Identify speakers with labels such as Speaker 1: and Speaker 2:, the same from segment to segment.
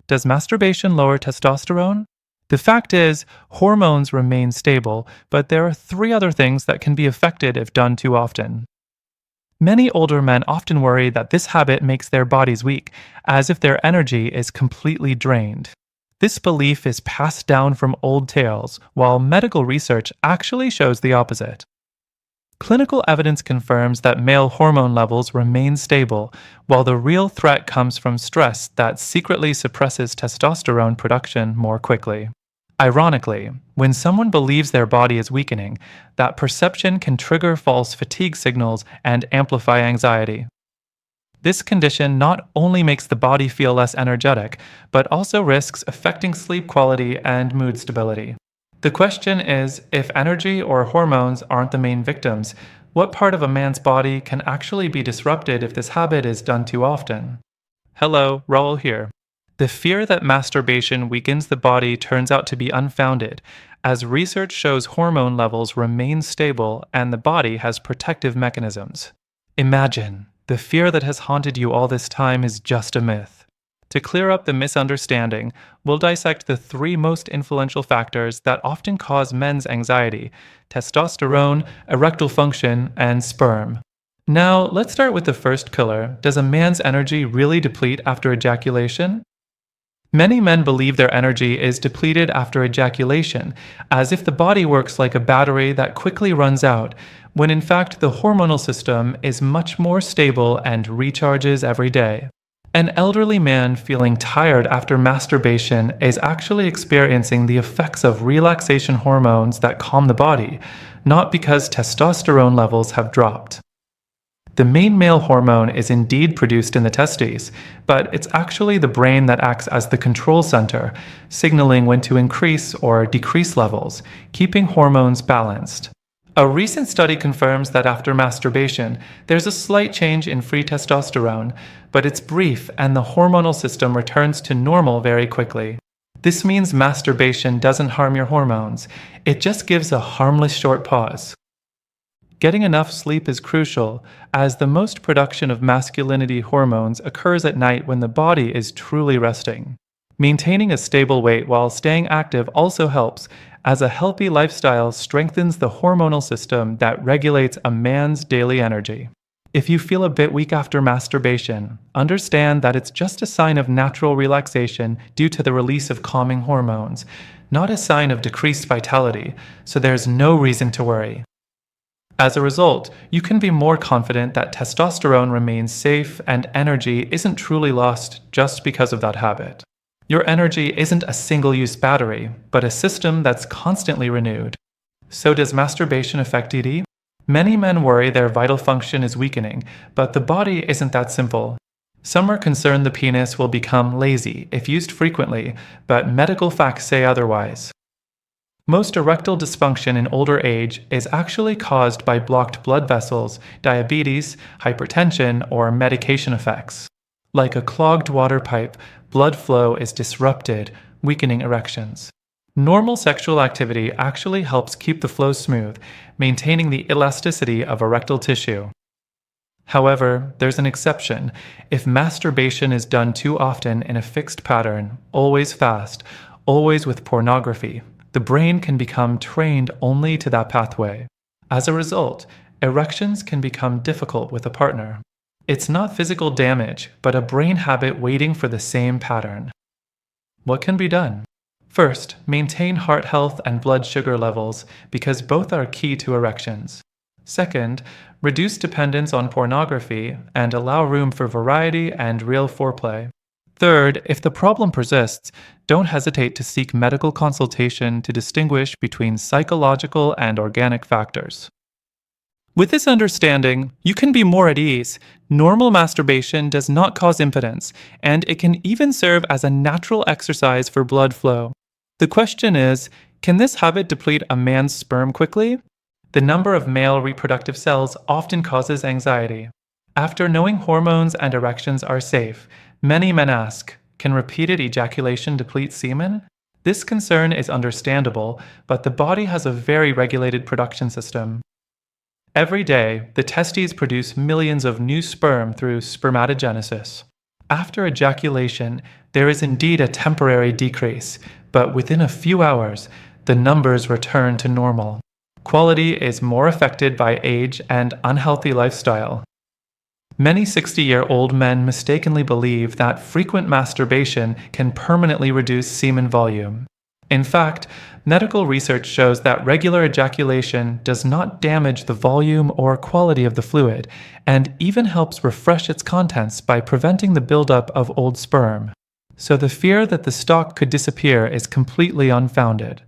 Speaker 1: Does masturbation lower testosterone? The fact is, hormones remain stable, but there are three other things that can be affected if done too often. Many older men often worry that this habit makes their bodies weak, as if their energy is completely drained. This belief is passed down from old tales, while medical research actually shows the opposite. Clinical evidence confirms that male hormone levels remain stable, while the real threat comes from stress that secretly suppresses testosterone production more quickly. Ironically, when someone believes their body is weakening, that perception can trigger false fatigue signals and amplify anxiety. This condition not only makes the body feel less energetic, but also risks affecting sleep quality and mood stability. The question is, if energy or hormones aren't the main victims, what part of a man's body can actually be disrupted if this habit is done too often? Hello, Raul here. The fear that masturbation weakens the body turns out to be unfounded, as research shows hormone levels remain stable and the body has protective mechanisms. Imagine, the fear that has haunted you all this time is just a myth. To clear up the misunderstanding, we'll dissect the three most influential factors that often cause men's anxiety: testosterone, erectile function, and sperm. Now, let's start with the first killer. Does a man's energy really deplete after ejaculation? Many men believe their energy is depleted after ejaculation, as if the body works like a battery that quickly runs out, when in fact the hormonal system is much more stable and recharges every day. An elderly man feeling tired after masturbation is actually experiencing the effects of relaxation hormones that calm the body, not because testosterone levels have dropped. The main male hormone is indeed produced in the testes, but it's actually the brain that acts as the control center, signaling when to increase or decrease levels, keeping hormones balanced. A recent study confirms that after masturbation, there's a slight change in free testosterone, but it's brief and the hormonal system returns to normal very quickly. This means masturbation doesn't harm your hormones, it just gives a harmless short pause. Getting enough sleep is crucial, as the most production of masculinity hormones occurs at night when the body is truly resting. Maintaining a stable weight while staying active also helps, as a healthy lifestyle strengthens the hormonal system that regulates a man's daily energy. If you feel a bit weak after masturbation, understand that it's just a sign of natural relaxation due to the release of calming hormones, not a sign of decreased vitality, so there's no reason to worry. As a result, you can be more confident that testosterone remains safe and energy isn't truly lost just because of that habit. Your energy isn't a single-use battery, but a system that's constantly renewed. So does masturbation affect ED? Many men worry their vital function is weakening, but the body isn't that simple. Some are concerned the penis will become lazy if used frequently, but medical facts say otherwise. Most erectile dysfunction in older age is actually caused by blocked blood vessels, diabetes, hypertension, or medication effects. Like a clogged water pipe, blood flow is disrupted, weakening erections. Normal sexual activity actually helps keep the flow smooth, maintaining the elasticity of erectile tissue. However, there's an exception. If masturbation is done too often in a fixed pattern, always fast, always with pornography, the brain can become trained only to that pathway. As a result, erections can become difficult with a partner. It's not physical damage, but a brain habit waiting for the same pattern. What can be done? First, maintain heart health and blood sugar levels, because both are key to erections. Second, reduce dependence on pornography and allow room for variety and real foreplay. Third, if the problem persists, don't hesitate to seek medical consultation to distinguish between psychological and organic factors. With this understanding, you can be more at ease. Normal masturbation does not cause impotence, and it can even serve as a natural exercise for blood flow. The question is, can this habit deplete a man's sperm quickly? The number of male reproductive cells often causes anxiety. After knowing hormones and erections are safe, many men ask, can repeated ejaculation deplete semen? This concern is understandable, but the body has a very regulated production system. Every day, the testes produce millions of new sperm through spermatogenesis. After ejaculation, there is indeed a temporary decrease, but within a few hours, the numbers return to normal. Quality is more affected by age and unhealthy lifestyle. Many 60-year-old men mistakenly believe that frequent masturbation can permanently reduce semen volume. In fact, medical research shows that regular ejaculation does not damage the volume or quality of the fluid, and even helps refresh its contents by preventing the buildup of old sperm. So the fear that the stock could disappear is completely unfounded.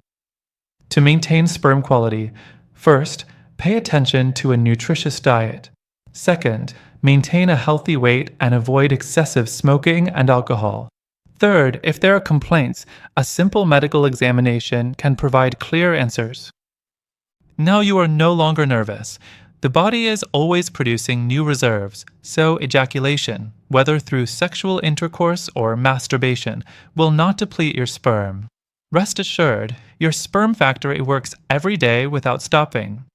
Speaker 1: To maintain sperm quality, first, pay attention to a nutritious diet. Second, maintain a healthy weight and avoid excessive smoking and alcohol. Third, if there are complaints, a simple medical examination can provide clear answers. Now you are no longer nervous. The body is always producing new reserves, so ejaculation, whether through sexual intercourse or masturbation, will not deplete your sperm. Rest assured, your sperm factory works every day without stopping.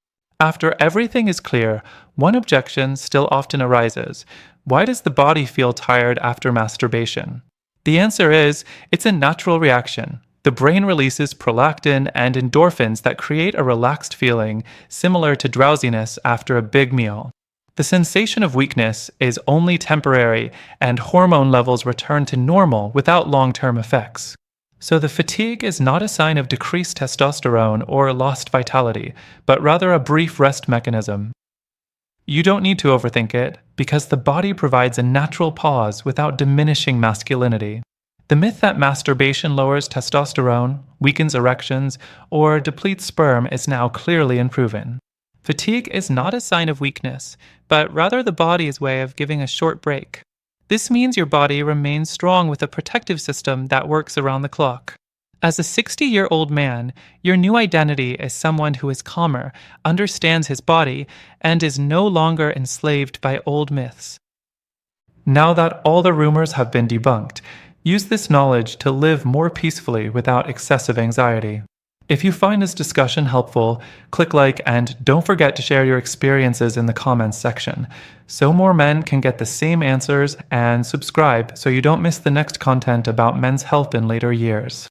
Speaker 1: After everything is clear, one objection still often arises. Why does the body feel tired after masturbation? The answer is, it's a natural reaction. The brain releases prolactin and endorphins that create a relaxed feeling, similar to drowsiness after a big meal. The sensation of weakness is only temporary, and hormone levels return to normal without long-term effects. So the fatigue is not a sign of decreased testosterone or lost vitality, but rather a brief rest mechanism. You don't need to overthink it, because the body provides a natural pause without diminishing masculinity. The myth that masturbation lowers testosterone, weakens erections, or depletes sperm is now clearly unproven. Fatigue is not a sign of weakness, but rather the body's way of giving a short break. This means your body remains strong with a protective system that works around the clock. As a 60-year-old man, your new identity is someone who is calmer, understands his body, and is no longer enslaved by old myths. Now that all the rumors have been debunked, use this knowledge to live more peacefully without excessive anxiety. If you find this discussion helpful, click like and don't forget to share your experiences in the comments section, so more men can get the same answers, and subscribe so you don't miss the next content about men's health in later years.